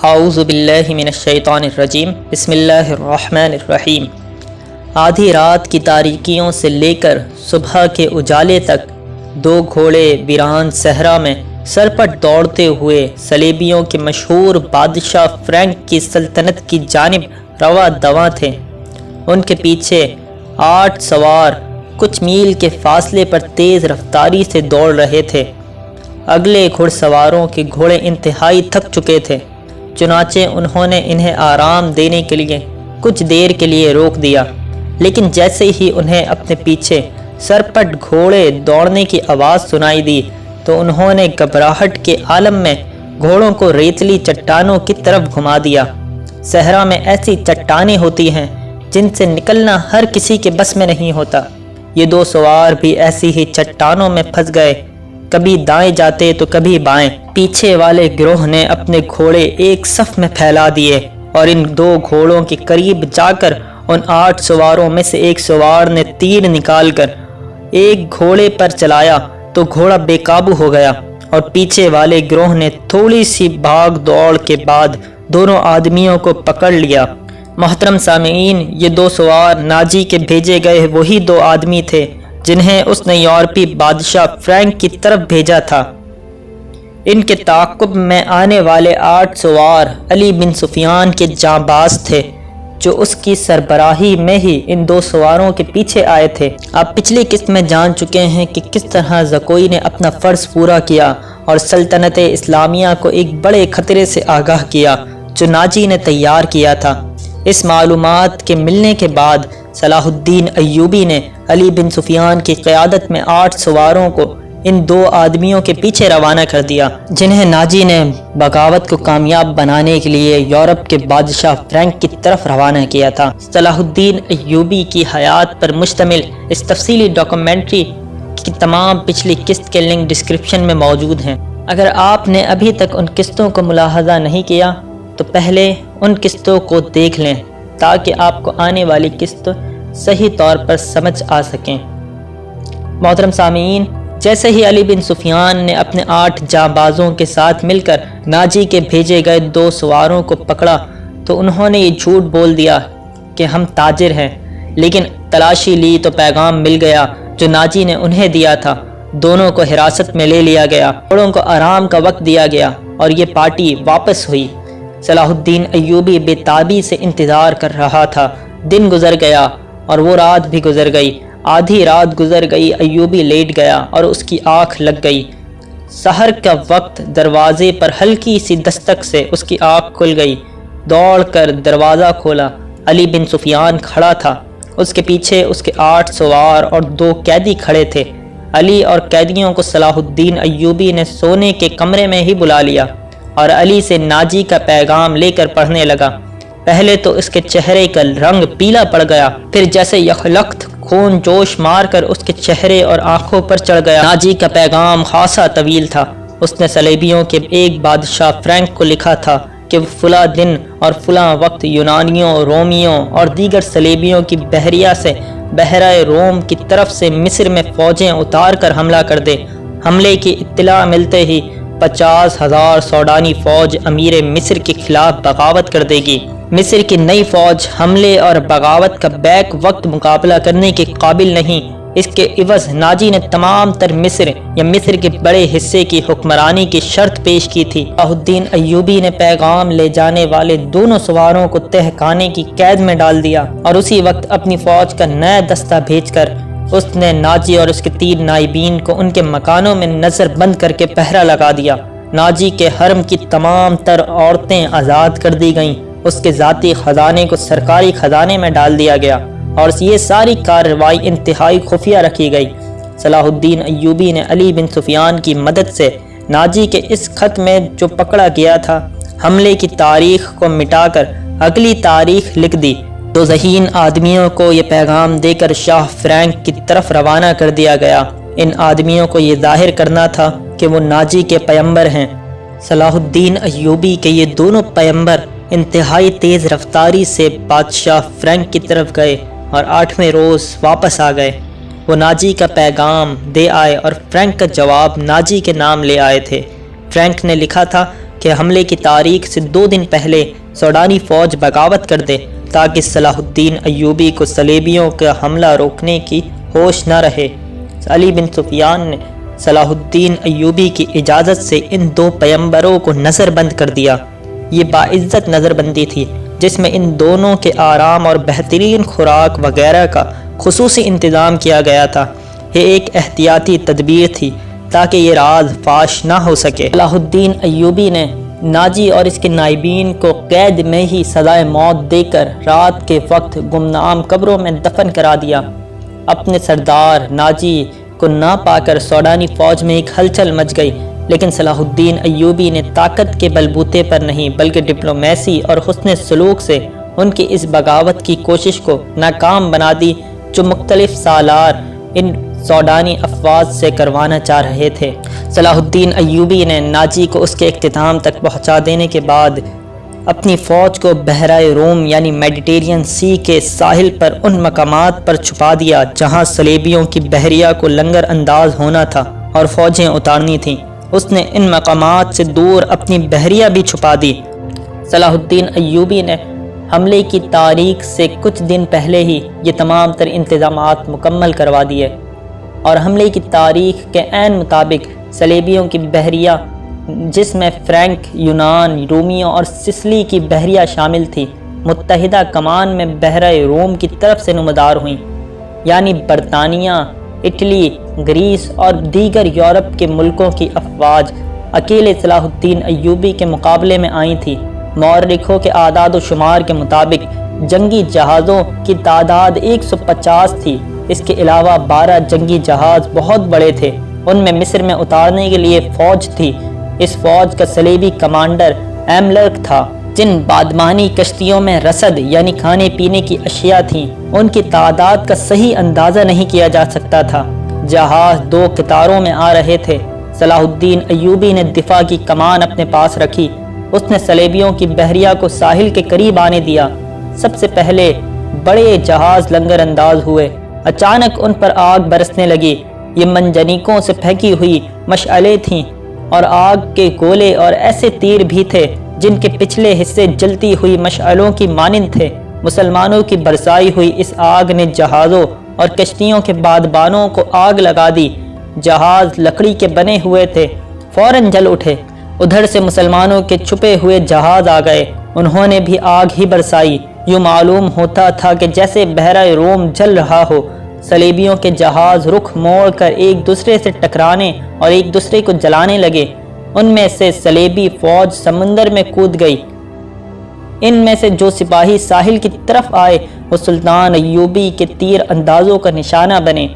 اعوذ باللہ من الشیطان الرجیم بسم اللہ الرحمن الرحیم۔ آدھی رات کی تاریکیوں سے لے کر صبح کے اجالے تک دو گھوڑے ویران صحرا میں سرپٹ دوڑتے ہوئے صلیبیوں کے مشہور بادشاہ فرینک کی سلطنت کی جانب رواں دواں تھے۔ ان کے پیچھے 8 سوار کچھ میل کے فاصلے پر تیز رفتاری سے دوڑ رہے تھے۔ اگلے گھڑ سواروں کے گھوڑے انتہائی تھک چکے تھے، چنانچہ انہوں نے انہیں آرام دینے کے لیے کچھ دیر کے لیے روک دیا، لیکن جیسے ہی انہیں اپنے پیچھے سرپٹ گھوڑے دوڑنے کی آواز سنائی دی تو انہوں نے گھبراہٹ کے عالم میں گھوڑوں کو ریتلی چٹانوں کی طرف گھما دیا۔ صحرا میں ایسی چٹانیں ہوتی ہیں جن سے نکلنا ہر کسی کے بس میں نہیں ہوتا۔ یہ 2 سوار بھی ایسی ہی چٹانوں میں پھنس گئے، کبھی دائیں جاتے تو کبھی بائیں۔ پیچھے والے گروہ نے اپنے گھوڑے ایک صف میں پھیلا دیے اور ان 2 گھوڑوں کے قریب جا کر ان 8 سواروں میں سے ایک سوار نے تیر نکال کر ایک گھوڑے پر چلایا تو گھوڑا بے قابو ہو گیا، اور پیچھے والے گروہ نے تھوڑی سی بھاگ دوڑ کے بعد دونوں آدمیوں کو پکڑ لیا۔ محترم سامعین، یہ 2 سوار ناجی کے بھیجے گئے وہی 2 آدمی تھے جنہیں اس نے یورپی بادشاہ فرینک کی طرف بھیجا تھا۔ ان کے تعاقب میں آنے والے 8 سوار علی بن سفیان کے جانباز تھے، جو اس کی سربراہی میں ہی ان 2 سواروں کے پیچھے آئے تھے۔ آپ پچھلی قسط میں جان چکے ہیں کہ کس طرح زکوئی نے اپنا فرض پورا کیا اور سلطنت اسلامیہ کو ایک بڑے خطرے سے آگاہ کیا جو ناجی نے تیار کیا تھا۔ اس معلومات کے ملنے کے بعد صلاح الدین ایوبی نے علی بن سفیان کی قیادت میں 8 سواروں کو ان 2 آدمیوں کے پیچھے روانہ کر دیا، جنہیں ناجی نے بغاوت کو کامیاب بنانے کے لیے یورپ کے بادشاہ فرینک کی طرف روانہ کیا تھا۔ صلاح الدین ایوبی کی حیات پر مشتمل اس تفصیلی ڈاکومنٹری کی تمام پچھلی قسط کے لنک ڈسکرپشن میں موجود ہیں۔ اگر آپ نے ابھی تک ان قسطوں کو ملاحظہ نہیں کیا تو پہلے ان قسطوں کو دیکھ لیں تاکہ آپ کو آنے والی قسط صحیح طور پر سمجھ آ سکیں۔ محترم سامعین، جیسے ہی علی بن سفیان نے اپنے 8 جانبازوں کے ساتھ مل کر ناجی کے بھیجے گئے 2 سواروں کو پکڑا تو انہوں نے یہ جھوٹ بول دیا کہ ہم تاجر ہیں، لیکن تلاشی لی تو پیغام مل گیا جو ناجی نے انہیں دیا تھا۔ دونوں کو حراست میں لے لیا گیا، گھوڑوں کو آرام کا وقت دیا گیا اور یہ پارٹی واپس ہوئی۔ صلاح الدین ایوبی بے تابی سے انتظار کر رہا تھا۔ دن گزر گیا اور وہ رات بھی گزر گئی۔ آدھی رات گزر گئی، ایوبی لیٹ گیا اور اس کی آنکھ لگ گئی۔ سحر کا وقت دروازے پر ہلکی سی دستک سے اس کی آنکھ کھل گئی۔ دوڑ کر دروازہ کھولا، علی بن سفیان کھڑا تھا۔ اس کے پیچھے اس کے 8 سوار اور 2 قیدی کھڑے تھے۔ علی اور قیدیوں کو صلاح الدین ایوبی نے سونے کے کمرے میں ہی بلا لیا اور علی سے ناجی کا پیغام لے کر پڑھنے لگا۔ پہلے تو اس کے چہرے کا رنگ پیلا پڑ گیا، پھر جیسے یخلخت خون جوش مار کر اس کے چہرے اور آنکھوں پر چڑھ گیا۔ ناجی کا پیغام خاصا طویل تھا۔ اس نے صلیبیوں کے ایک بادشاہ فرینک کو لکھا تھا کہ وہ فلاں دن اور فلاں وقت یونانیوں، رومیوں اور دیگر صلیبیوں کی بحریہ سے بحیرہ روم کی طرف سے مصر میں فوجیں اتار کر حملہ کر دے۔ حملے کی اطلاع ملتے ہی 50,000 سوڈانی فوج امیر مصر کے خلاف بغاوت کر دے گی۔ مصر کی نئی فوج حملے اور بغاوت کا بیک وقت مقابلہ کرنے کے قابل نہیں۔ اس کے عوض ناجی نے تمام تر مصر یا مصر کے بڑے حصے کی حکمرانی کی شرط پیش کی تھی۔ صلاح الدین ایوبی نے پیغام لے جانے والے دونوں سواروں کو تہ خانے کی قید میں ڈال دیا اور اسی وقت اپنی فوج کا نیا دستہ بھیج کر اس نے ناجی اور اس کے 3 نائبین کو ان کے مکانوں میں نظر بند کر کے پہرا لگا دیا۔ ناجی کے حرم کی تمام تر عورتیں آزاد کر دی گئیں۔ اس کے ذاتی خزانے کو سرکاری خزانے میں ڈال دیا گیا اور یہ ساری کارروائی انتہائی خفیہ رکھی گئی۔ صلاح الدین ایوبی نے علی بن سفیان کی مدد سے ناجی کے اس خط میں جو پکڑا گیا تھا حملے کی تاریخ کو مٹا کر اگلی تاریخ لکھ دی۔ 2 ذہین آدمیوں کو یہ پیغام دے کر شاہ فرینک کی طرف روانہ کر دیا گیا۔ ان آدمیوں کو یہ ظاہر کرنا تھا کہ وہ ناجی کے پیمبر ہیں۔ صلاح الدین ایوبی کے یہ دونوں پیمبر انتہائی تیز رفتاری سے بادشاہ فرینک کی طرف گئے اور 8ویں روز واپس آ گئے۔ وہ ناجی کا پیغام دے آئے اور فرینک کا جواب ناجی کے نام لے آئے تھے۔ فرینک نے لکھا تھا کہ حملے کی تاریخ سے 2 دن پہلے سوڈانی فوج بغاوت کر دے تاکہ صلاح الدین ایوبی کو صلیبیوں کا حملہ روکنے کی ہوش نہ رہے۔ علی بن سفیان نے صلاح الدین ایوبی کی اجازت سے ان 2 پیمبروں کو نظر بند کر دیا۔ یہ باعزت نظر بندی تھی جس میں ان دونوں کے آرام اور بہترین خوراک وغیرہ کا خصوصی انتظام کیا گیا تھا۔ یہ ایک احتیاطی تدبیر تھی تاکہ یہ راز فاش نہ ہو سکے۔ صلاح الدین ایوبی نے ناجی اور اس کے نائبین کو قید میں ہی سزائے موت دے کر رات کے وقت گمنام قبروں میں دفن کرا دیا۔ اپنے سردار ناجی کو نہ پا کر سوڈانی فوج میں ایک ہلچل مچ گئی، لیکن صلاح الدین ایوبی نے طاقت کے بلبوتے پر نہیں بلکہ ڈپلومیسی اور حسن سلوک سے ان کی اس بغاوت کی کوشش کو ناکام بنا دی جو مختلف سالار ان سوڈانی افواج سے کروانا چاہ رہے تھے۔ صلاح الدین ایوبی نے ناجی کو اس کے اختتام تک پہنچا دینے کے بعد اپنی فوج کو بحیرہ روم یعنی میڈیٹرین سی کے ساحل پر ان مقامات پر چھپا دیا جہاں صلیبیوں کی بحریہ کو لنگر انداز ہونا تھا اور فوجیں اتارنی تھیں۔ اس نے ان مقامات سے دور اپنی بحریہ بھی چھپا دی۔ صلاح الدین ایوبی نے حملے کی تاریخ سے کچھ دن پہلے ہی یہ تمام تر انتظامات مکمل کروا دیے اور حملے کی تاریخ کے عین مطابق صلیبیوں کی بحریہ جس میں فرینک، یونان، رومیوں اور سسلی کی بحریہ شامل تھی، متحدہ کمان میں بحیرہ روم کی طرف سے نمودار ہوئیں، یعنی برطانیہ، اٹلی، گریس اور دیگر یورپ کے ملکوں کی افواج اکیلے صلاح الدین ایوبی کے مقابلے میں آئی تھی۔ مورخوں کے اعداد و شمار کے مطابق جنگی جہازوں کی تعداد 150 تھی۔ اس کے علاوہ 12 جنگی جہاز بہت بڑے تھے، ان میں مصر میں اتارنے کے لیے فوج تھی۔ اس فوج کا صلیبی کمانڈر ایملرک تھا۔ جن بادمانی کشتیوں میں رسد یعنی کھانے پینے کی اشیاء تھیں ان کی تعداد کا صحیح اندازہ نہیں کیا جا سکتا تھا۔ جہاز 2 قطاروں میں آ رہے تھے۔ صلاح الدین ایوبی نے دفاع کی کمان اپنے پاس رکھی۔ اس نے صلیبیوں کی بحریہ کو ساحل کے قریب آنے دیا۔ سب سے پہلے بڑے جہاز لنگر انداز ہوئے۔ اچانک ان پر آگ برسنے لگی۔ یہ منجنیقوں سے پھینکی ہوئی مشعلیں تھیں اور آگ کے گولے اور ایسے تیر بھی تھے جن کے پچھلے حصے جلتی ہوئی مشعلوں کی مانند تھے۔ مسلمانوں کی برسائی ہوئی اس آگ نے جہازوں اور کشتیوں کے بادبانوں کو آگ لگا دی۔ جہاز لکڑی کے بنے ہوئے تھے، فوراً جل اٹھے۔ ادھر سے مسلمانوں کے چھپے ہوئے جہاز آ گئے، انہوں نے بھی آگ ہی برسائی۔ یوں معلوم ہوتا تھا کہ جیسے بحیرہ روم جل رہا ہو۔ صلیبیوں کے جہاز رخ موڑ کر ایک دوسرے سے ٹکرانے اور ایک دوسرے کو جلانے لگے۔ ان میں سے صلیبی فوج سمندر میں کود گئی۔ ان میں سے جو سپاہی ساحل کی طرف آئے وہ سلطان ایوبی کے تیر اندازوں کا نشانہ بنے۔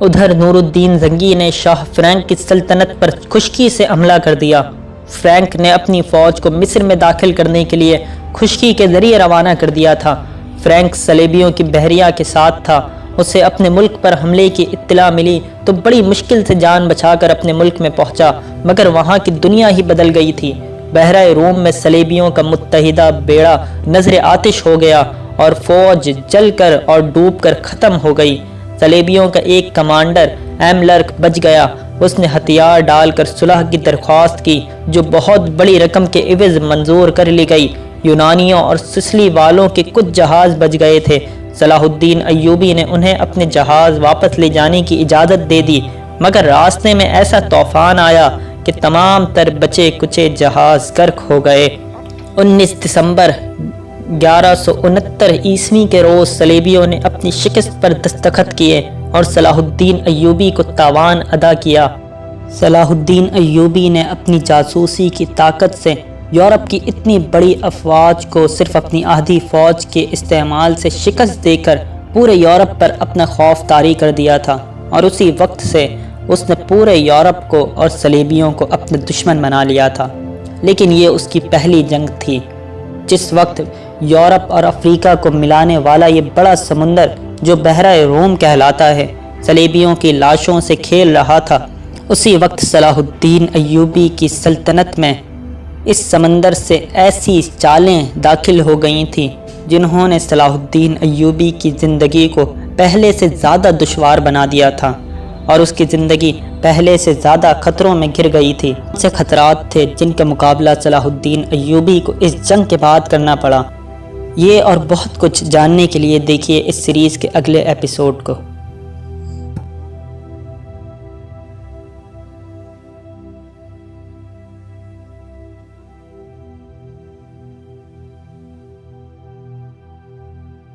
ادھر نور الدین زنگی نے شاہ فرینک کی سلطنت پر خشکی سے حملہ کر دیا۔ فرینک نے اپنی فوج کو مصر میں داخل کرنے کے لیے خشکی کے ذریعے روانہ کر دیا تھا۔ فرینک صلیبیوں کی بحریہ کے ساتھ تھا۔ اسے اپنے ملک پر حملے کی اطلاع ملی تو بڑی مشکل سے جان بچا کر اپنے ملک میں پہنچا، مگر وہاں کی دنیا ہی بدل گئی تھی۔ بحیرہ روم میں صلیبیوں کا متحدہ بیڑا نظر آتش ہو گیا اور فوج جل کر اور ڈوب کر ختم ہو گئی۔ صلیبیوں کا ایک کمانڈر ایملرک بچ گیا۔ اس نے ہتھیار ڈال کر صلح کی درخواست کی جو بہت بڑی رقم کے عوض منظور کر لی گئی۔ یونانیوں اور سسلی والوں کے کچھ جہاز بچ گئے تھے۔ صلاح الدین ایوبی نے انہیں اپنے جہاز واپس لے جانے کی اجازت دے دی، مگر راستے میں ایسا طوفان آیا کہ تمام تر بچے کچے جہاز غرق ہو گئے۔ 19 دسمبر 1169 عیسوی کے روز صلیبیوں نے اپنی شکست پر دستخط کیے اور صلاح الدین ایوبی کو تاوان ادا کیا۔ صلاح الدین ایوبی نے اپنی جاسوسی کی طاقت سے یورپ کی اتنی بڑی افواج کو صرف اپنی آدھی فوج کے استعمال سے شکست دے کر پورے یورپ پر اپنا خوف طاری کر دیا تھا، اور اسی وقت سے اس نے پورے یورپ کو اور صلیبیوں کو اپنا دشمن بنا لیا تھا۔ لیکن یہ اس کی پہلی جنگ تھی۔ جس وقت یورپ اور افریقہ کو ملانے والا یہ بڑا سمندر جو بحیرہ روم کہلاتا ہے صلیبیوں کی لاشوں سے کھیل رہا تھا، اسی وقت صلاح الدین ایوبی کی سلطنت میں اس سمندر سے ایسی چالیں داخل ہو گئی تھیں جنہوں نے صلاح الدین ایوبی کی زندگی کو پہلے سے زیادہ دشوار بنا دیا تھا۔ اور اس کی زندگی پہلے سے زیادہ خطروں میں گر گئی تھی۔ سے خطرات تھے جن کا مقابلہ صلاح الدین ایوبی کو اس جنگ کے بعد کرنا پڑا۔ یہ اور بہت کچھ جاننے کے لیے دیکھیے اس سیریز کے اگلے ایپیسوڈ کو۔